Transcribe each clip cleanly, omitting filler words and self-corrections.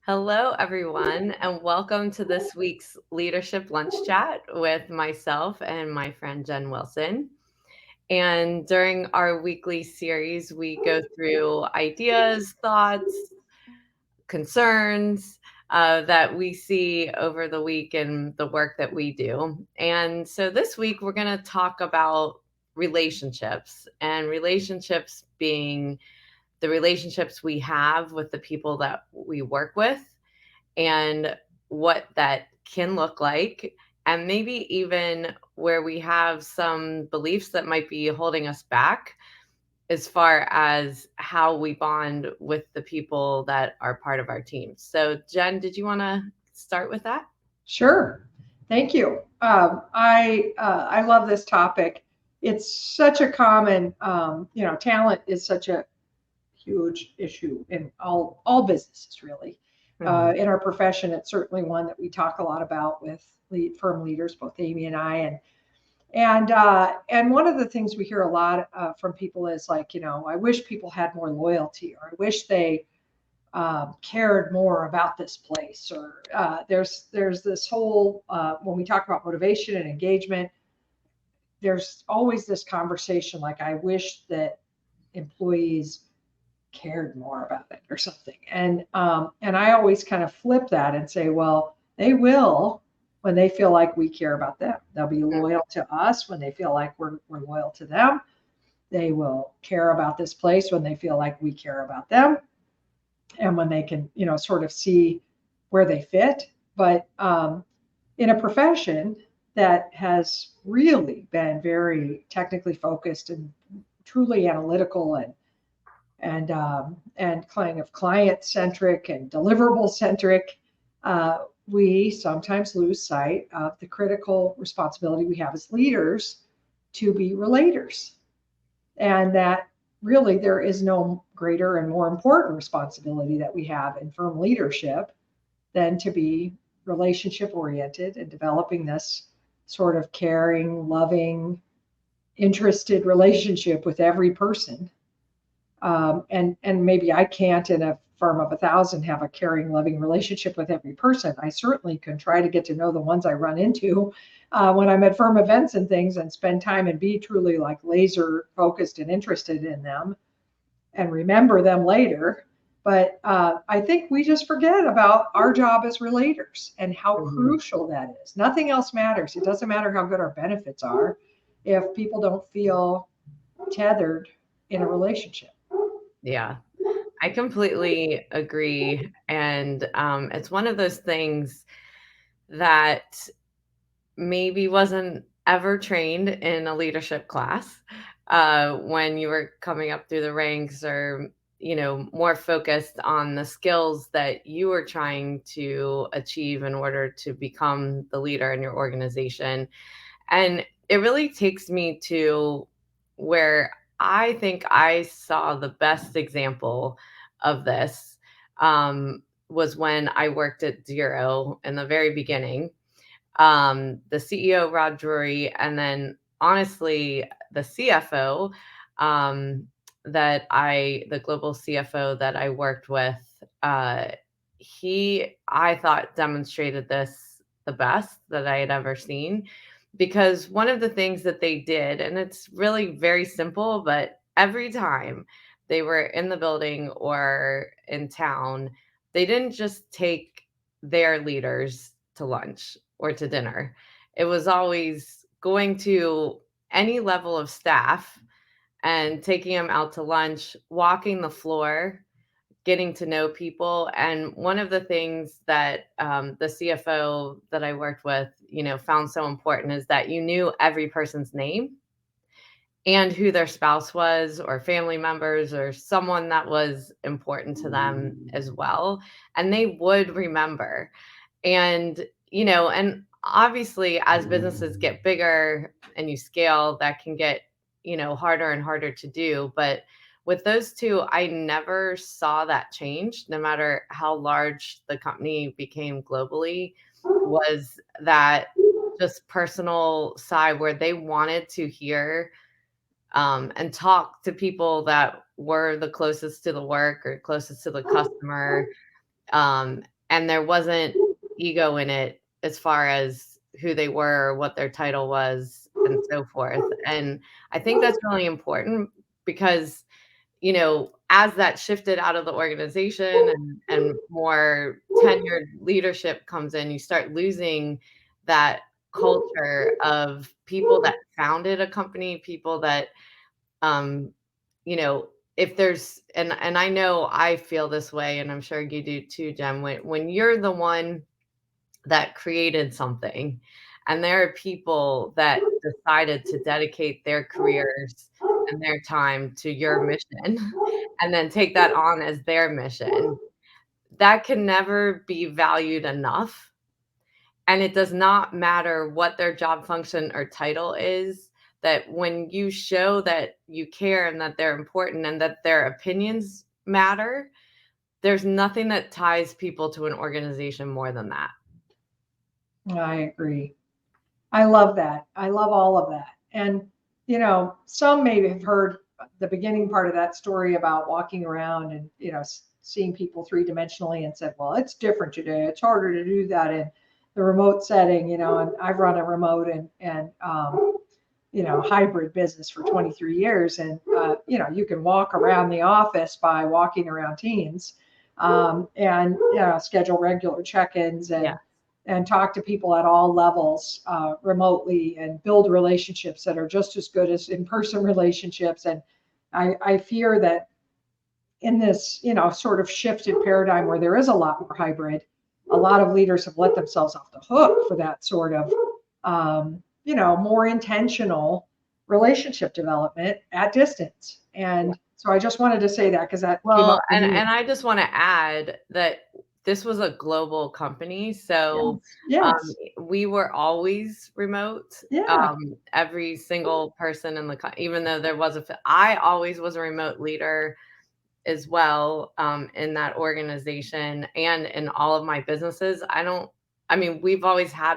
Hello, everyone, and welcome to this week's Leadership Lunch Chat with myself and my friend Jen Wilson. And during our weekly series, we go through ideas, thoughts, concerns that we see over the week in the work that we do. And so this week, we're going to talk about relationships and relationships being the relationships we have with the people that we work with and what that can look like, and maybe even where we have some beliefs that might be holding us back as far as how we bond with the people that are part of our team. So, Jen, did you want to start with that? Sure. Thank you. I love this topic. It's such a common, talent is such a huge issue in all businesses, really. Mhm. In our profession, it's certainly one that we talk a lot about with firm leaders, both Amy and I. And one of the things we hear a lot from people is like, I wish people had more loyalty, or I wish they cared more about this place, or there's this whole when we talk about motivation and engagement, there's always this conversation like, I wish that employees cared more about it or something. And I always kind of flip that and say, well, they will when they feel like we care about them. They'll be loyal to us when they feel like we're loyal to them. They will care about this place when they feel like we care about them, and when they can, sort of see where they fit. But in a profession that has really been very technically focused and truly analytical and kind of client centric and deliverable centric, we sometimes lose sight of the critical responsibility we have as leaders to be relators, and that really there is no greater and more important responsibility that we have in firm leadership than to be relationship oriented and developing this sort of caring, loving, interested relationship with every person. And maybe I can't, in a firm of 1,000, have a caring, loving relationship with every person. I certainly can try to get to know the ones I run into when I'm at firm events and things, and spend time and be truly like laser focused and interested in them and remember them later. But I think we just forget about our job as relators and how Mhm. crucial that is. Nothing else matters. It doesn't matter how good our benefits are if people don't feel tethered in a relationship. Yeah, I completely agree. And it's one of those things that maybe wasn't ever trained in a leadership class when you were coming up through the ranks, or more focused on the skills that you were trying to achieve in order to become the leader in your organization. And it really takes me to where I think I saw the best example of this, was when I worked at Zero in the very beginning. The CEO, Rod Drury, and then honestly, the CFO, um, the global CFO that I worked with, I thought, demonstrated this the best that I had ever seen. Because one of the things that they did, and it's really very simple, but every time they were in the building or in town, they didn't just take their leaders to lunch or to dinner. It was always going to any level of staff and taking them out to lunch, walking the floor, getting to know people. And one of the things that the CFO that I worked with, found so important is that you knew every person's name and who their spouse was, or family members, or someone that was important to them as well. And they would remember. And obviously, as businesses get bigger and you scale, that can get, harder and harder to do. But with those two, I never saw that change, no matter how large the company became globally, was that just personal side where they wanted to hear and talk to people that were the closest to the work or closest to the customer. and there wasn't ego in it as far as who they were or what their title was and so forth. And I think that's really important because, as that shifted out of the organization and more tenured leadership comes in, you start losing that culture of people that founded a company, people that, um, you know, if there's and I know I feel this way, and I'm sure you do too, Jem, when you're the one that created something, and there are people that decided to dedicate their careers and their time to your mission, and then take that on as their mission, that can never be valued enough. And it does not matter what their job function or title is, that when you show that you care and that they're important and that their opinions matter, there's nothing that ties people to an organization more than that. I agree. I love that. I love all of that. And, some may have heard the beginning part of that story about walking around and, seeing people three-dimensionally and said, well, it's different today. It's harder to do that in the remote setting, and I've run a remote and hybrid business for 23 years. And, you can walk around the office by walking around Teams, and, schedule regular check-ins Yeah. and talk to people at all levels remotely and build relationships that are just as good as in-person relationships. And I fear that in this, sort of shifted paradigm where there is a lot more hybrid, a lot of leaders have let themselves off the hook for that sort of, more intentional relationship development at distance. And so I just wanted to say that because that came Well, up for me. and I just wanna add that this was a global company, so, Yes. Yes. we were always remote. Yeah. Every single person in the even though there was I always was a remote leader as well, in that organization and in all of my businesses. I mean, we've always had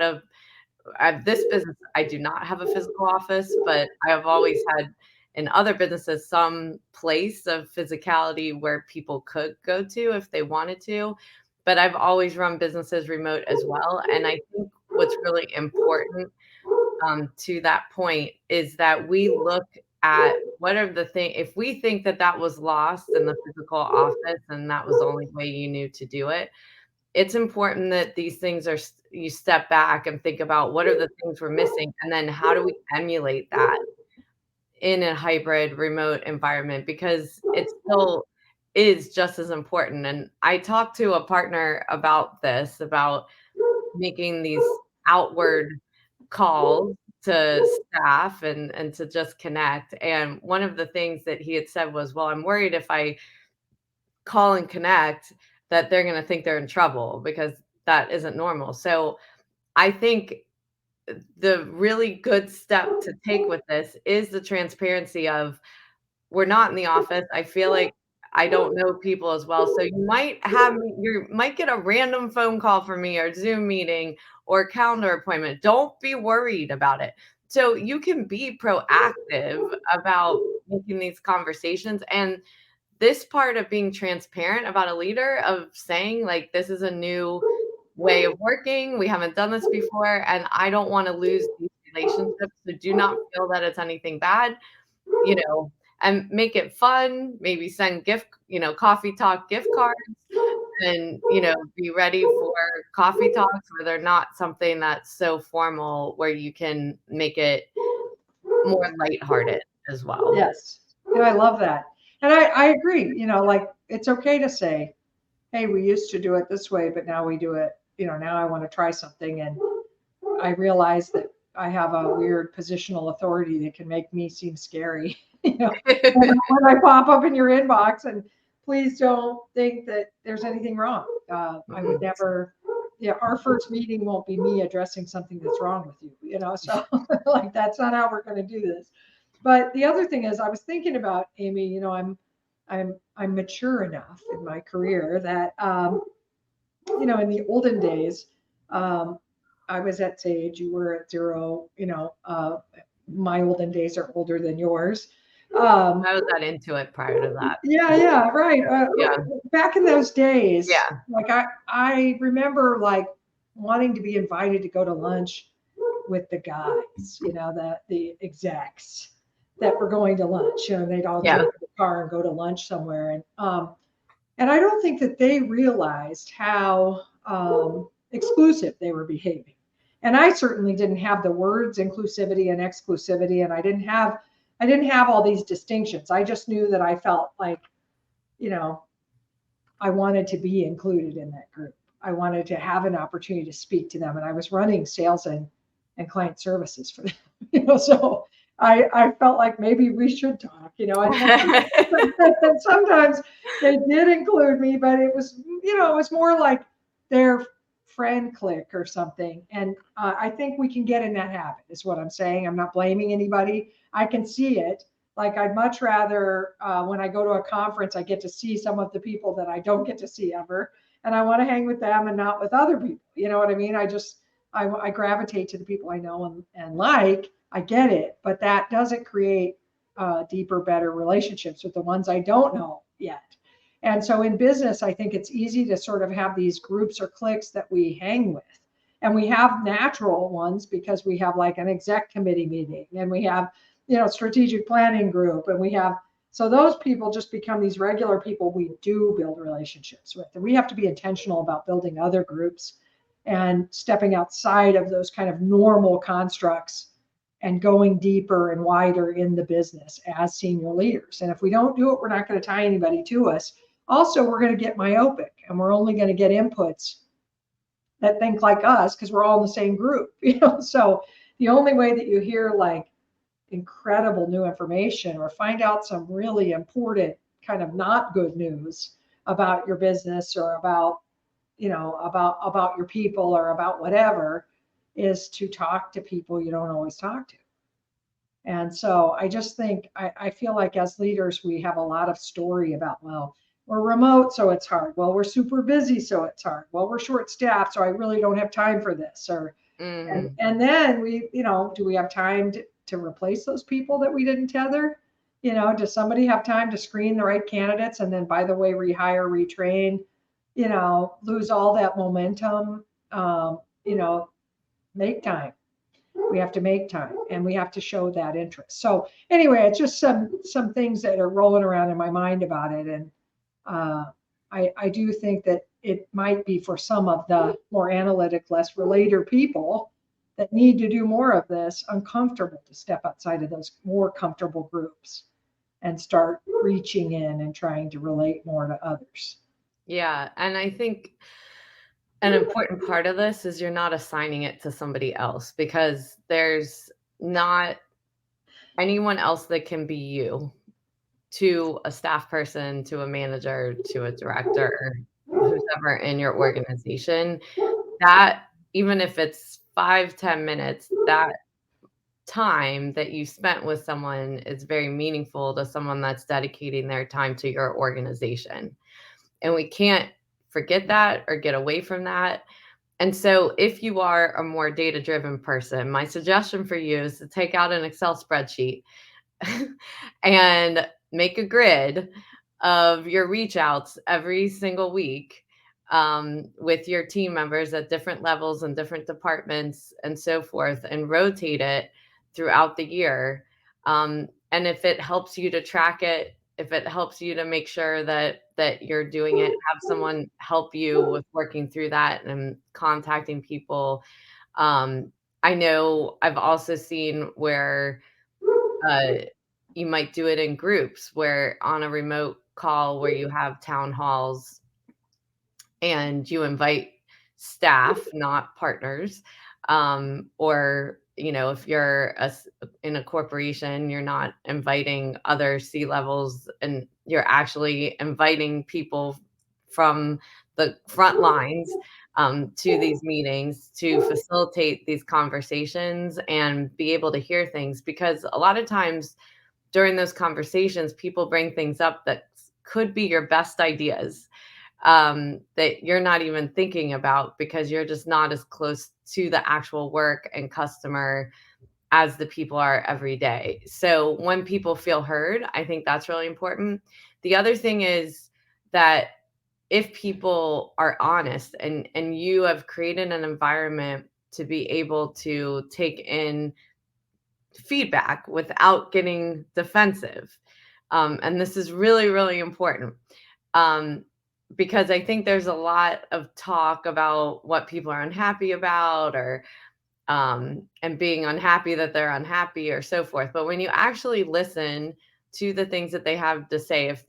this business, I do not have a physical office, but I have always had in other businesses some place of physicality where people could go to if they wanted to. But I've always run businesses remote as well. And I think what's really important, to that point is that we look at what are the things, if we think that that was lost in the physical office and that was the only way you knew to do it, it's important that these things are you step back and think about what are the things we're missing, and then how do we emulate that in a hybrid remote environment, because it still is just as important. And I talked to a partner about this, about making these outward calls to staff and to just connect. And one of the things that he had said was, well, I'm worried if I call and connect that they're going to think they're in trouble because that isn't normal. So I think the really good step to take with this is the transparency of we're not in the office. I feel like I don't know people as well. So you might get a random phone call from me or Zoom meeting or calendar appointment. Don't be worried about it. So you can be proactive about making these conversations. And this part of being transparent about a leader, of saying, like, this is a new way of working. We haven't done this before, and I don't want to lose these relationships. So do not feel that it's anything bad, you know, and make it fun. Maybe send coffee talk gift cards, and, be ready for coffee talks where they're not something that's so formal, where you can make it more lighthearted as well. Yes. Yeah, I love that. And I agree, like it's okay to say, hey, we used to do it this way, but now we do it, now I want to try something. And I realize that I have a weird positional authority that can make me seem scary, when I pop up in your inbox. And please don't think that there's anything wrong. I would Mhm. never, yeah, our first meeting won't be me addressing something that's wrong with you, so like that's not how we're going to do this. But the other thing is, I was thinking about Amy. I'm mature enough in my career that in the olden days, um, I was at Sage, you were at Zero. My olden days are older than yours. Um, I was not into it prior to that. yeah, yeah, right. Yeah, Back in those days, yeah, like I remember like wanting to be invited to go to lunch with the guys, the execs that were going to lunch. They'd all yeah. jump in the car and go to lunch somewhere, and I don't think that they realized how exclusive they were behaving. And I certainly didn't have the words inclusivity and exclusivity, and I didn't have all these distinctions. I just knew that I felt like, you know, I wanted to be included in that group. I wanted to have an opportunity to speak to them, and I was running sales and client services for them. So I felt like maybe we should talk. And sometimes they did include me, but it was more like their friend clique or something. And I think we can get in that habit, is what I'm saying. I'm not blaming anybody. I can see it. Like I'd much rather when I go to a conference, I get to see some of the people that I don't get to see ever, and I want to hang with them and not with other people. You know what I mean? I gravitate to the people I know and like. I get it, but that doesn't create deeper, better relationships with the ones I don't know yet. And so in business, I think it's easy to sort of have these groups or cliques that we hang with. And we have natural ones because we have like an exec committee meeting, and we have, strategic planning group, and we have, so those people just become these regular people we do build relationships with. And we have to be intentional about building other groups and stepping outside of those kind of normal constructs and going deeper and wider in the business as senior leaders. And if we don't do it, we're not going to tie anybody to us. Also, we're going to get myopic, and we're only going to get inputs that think like us because we're all in the same group. So the only way that you hear like incredible new information or find out some really important kind of not good news about your business or about your people or about whatever, is to talk to people you don't always talk to. And so I just think I feel like as leaders, we have a lot of story about, well, we're remote, so it's hard. Well, we're super busy, so it's hard. Well, we're short staffed, so I really don't have time for this. Or and Mhm. and then do we have time to replace those people that we didn't tether? Does somebody have time to screen the right candidates and then, by the way, rehire, retrain, lose all that momentum? Um, you know, make time. We have to make time, and we have to show that interest. So anyway, it's just some things that are rolling around in my mind about it. And uh, I do think that it might be for some of the more analytic, less relator people that need to do more of this uncomfortable to step outside of those more comfortable groups and start reaching in and trying to relate more to others. Yeah, and I think an important part of this is you're not assigning it to somebody else because there's not anyone else that can be you to a staff person, to a manager, to a director, who's ever in your organization. That even if it's 5, 10 minutes, that time that you spent with someone is very meaningful to someone that's dedicating their time to your organization. And we can't forget that or get away from that. And so, if you are a more data driven person, my suggestion for you is to take out an Excel spreadsheet and make a grid of your reach outs every single week with your team members at different levels and different departments and so forth, and rotate it throughout the year. And if it helps you to track it, if it helps you to make sure that you're doing it, have someone help you with working through that and contacting people. I know I've also seen where uh, you might do it in groups where on a remote call where you have town halls and you invite staff, not partners. Or, if you're in a corporation, you're not inviting other C levels and you're actually inviting people from the front lines to these meetings to facilitate these conversations and be able to hear things. Because a lot of times during those conversations, people bring things up that could be your best ideas that you're not even thinking about because you're just not as close to the actual work and customer as the people are every day. So when people feel heard, I think that's really important. The other thing is that if people are honest and you have created an environment to be able to take in feedback without getting defensive. And this is really, really important, um, because I think there's a lot of talk about what people are unhappy about, or and being unhappy that they're unhappy or so forth. But when you actually listen to the things that they have to say, if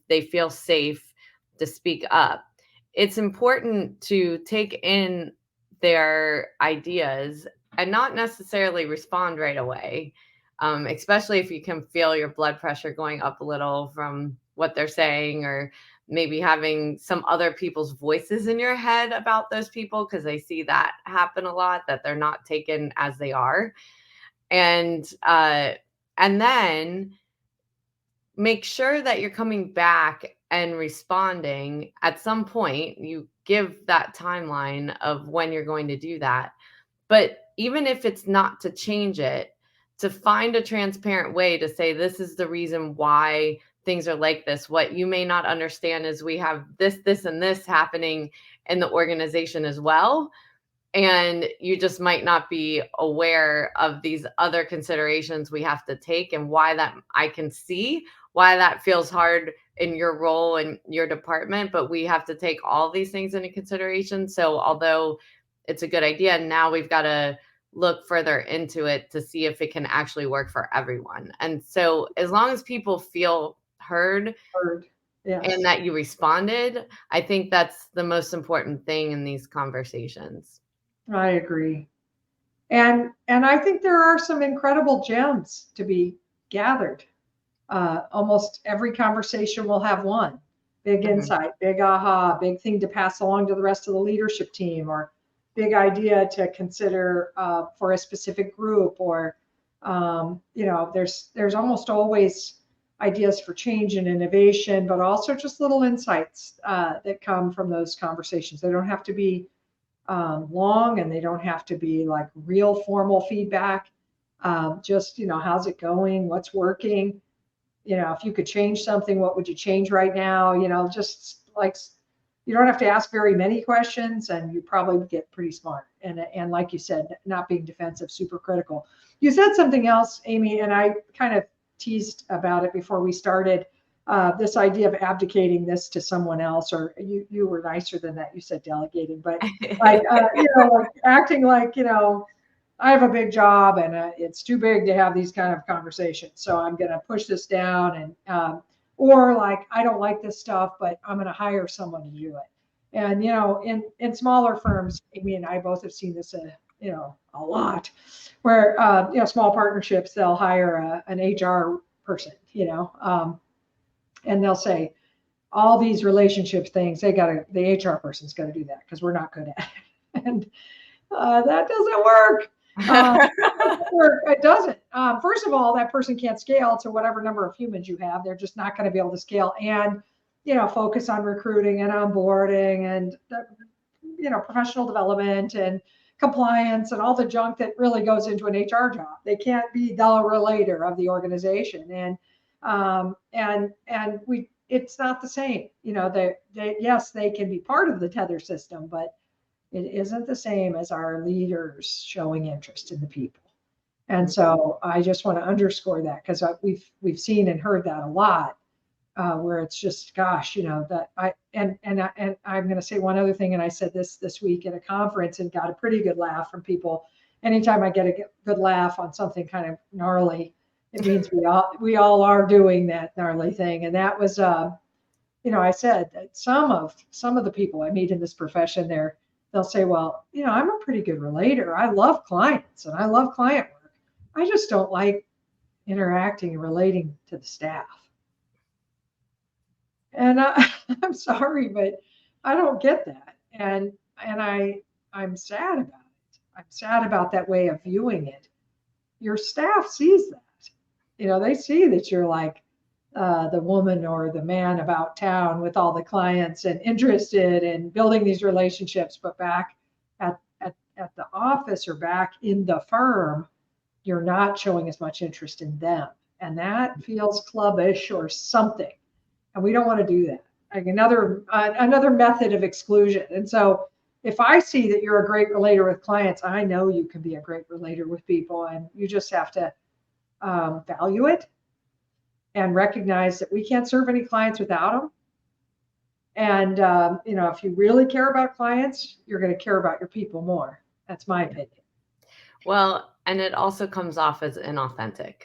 they feel safe to speak up, it's important to take in their ideas and not necessarily respond right away. Especially if you can feel your blood pressure going up a little from what they're saying, or maybe having some other people's voices in your head about those people, because I see that happen a lot, that they're not taken as they are. And then make sure that you're coming back and responding at some point. You give that timeline of when you're going to do that, but even if it's not to change it, to find a transparent way to say, this is the reason why things are like this. What you may not understand is we have this, and this happening in the organization as well. And you just might not be aware of these other considerations we have to take, and why that I can see why that feels hard in your role and your department, but we have to take all these things into consideration. So although it's a good idea, now we've got to look further into it to see if it can actually work for everyone. And so as long as people feel heard Heard. and Yes, that you responded, I think that's the most important thing in these conversations. I agree. And I think there are some incredible gems to be gathered. Almost every conversation will have one big Mhm. insight, big aha, big thing to pass along to the rest of the leadership team, or big idea to consider for a specific group. Or there's almost always ideas for change and innovation, but also just little insights that come from those conversations. They don't have to be long, and they don't have to be like real formal feedback. Just, how's it going? What's working? If you could change something, what would you change right now? Just like, you don't have to ask very many questions, and you probably get pretty smart. And like you said, not being defensive, super critical. You said something else, Amy, and I kind of teased about it before we started. This idea of abdicating this to someone else, or you were nicer than that. You said delegating, but like, like acting like, I have a big job, and it's too big to have these kind of conversations. So I'm going to push this down, and or like, I don't like this stuff, but I'm going to hire someone to do it. And in smaller firms, Amy and I both have seen this, a lot, where small partnerships, they'll hire an HR person, and they'll say all these relationship things. The HR person's got to do that because we're not good at it. And that doesn't work. It doesn't. First of all, that person can't scale to whatever number of humans you have. They're just not going to be able to scale and, focus on recruiting and onboarding and, professional development and compliance and all the junk that really goes into an HR job. They can't be the relator of the organization. It's not the same. Yes, they can be part of the tether system, but it isn't the same as our leaders showing interest in the people. And so I just want to underscore that, because we've seen and heard that a lot, where it's just, gosh, that and I'm going to say one other thing, and I said this week at a conference and got a pretty good laugh from people. Anytime I get a good laugh on something kind of gnarly, it means we all are doing that gnarly thing. And that was, I said that some of the people I meet in this profession, they'll say, well, I'm a pretty good relator. I love clients and I love client work. I just don't like interacting and relating to the staff. And I'm sorry, but I don't get that. And I'm sad about it. I'm sad about that way of viewing it. Your staff sees that. They see that you're like the woman or the man about town with all the clients and interested in building these relationships. But back at the office or back in the firm, you're not showing as much interest in them. And that feels clubbish or something. And we don't want to do that. Like another method of exclusion. And so if I see that you're a great relator with clients, I know you can be a great relator with people, and you just have to value it and recognize that we can't serve any clients without them. And if you really care about clients, you're going to care about your people more. That's my opinion. Well, and it also comes off as inauthentic,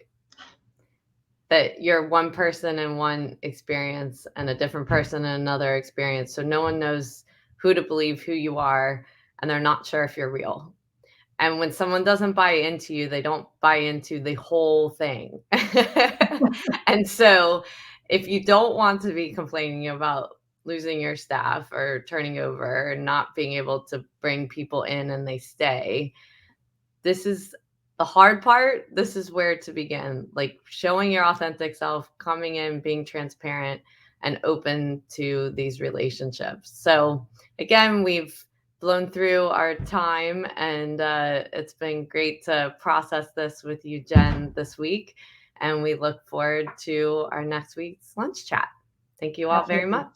that you're one person in one experience and a different person in another experience. So no one knows who to believe, who you are, and they're not sure if you're real. And when someone doesn't buy into you, they don't buy into the whole thing. And so if you don't want to be complaining about losing your staff or turning over and not being able to bring people in and they stay, this is the hard part. This is where to begin, like showing your authentic self, coming in, being transparent and open to these relationships. So again, we've blown through our time, and it's been great to process this with you, Jen, this week. And we look forward to our next week's lunch chat. Thank you all very Definitely. much.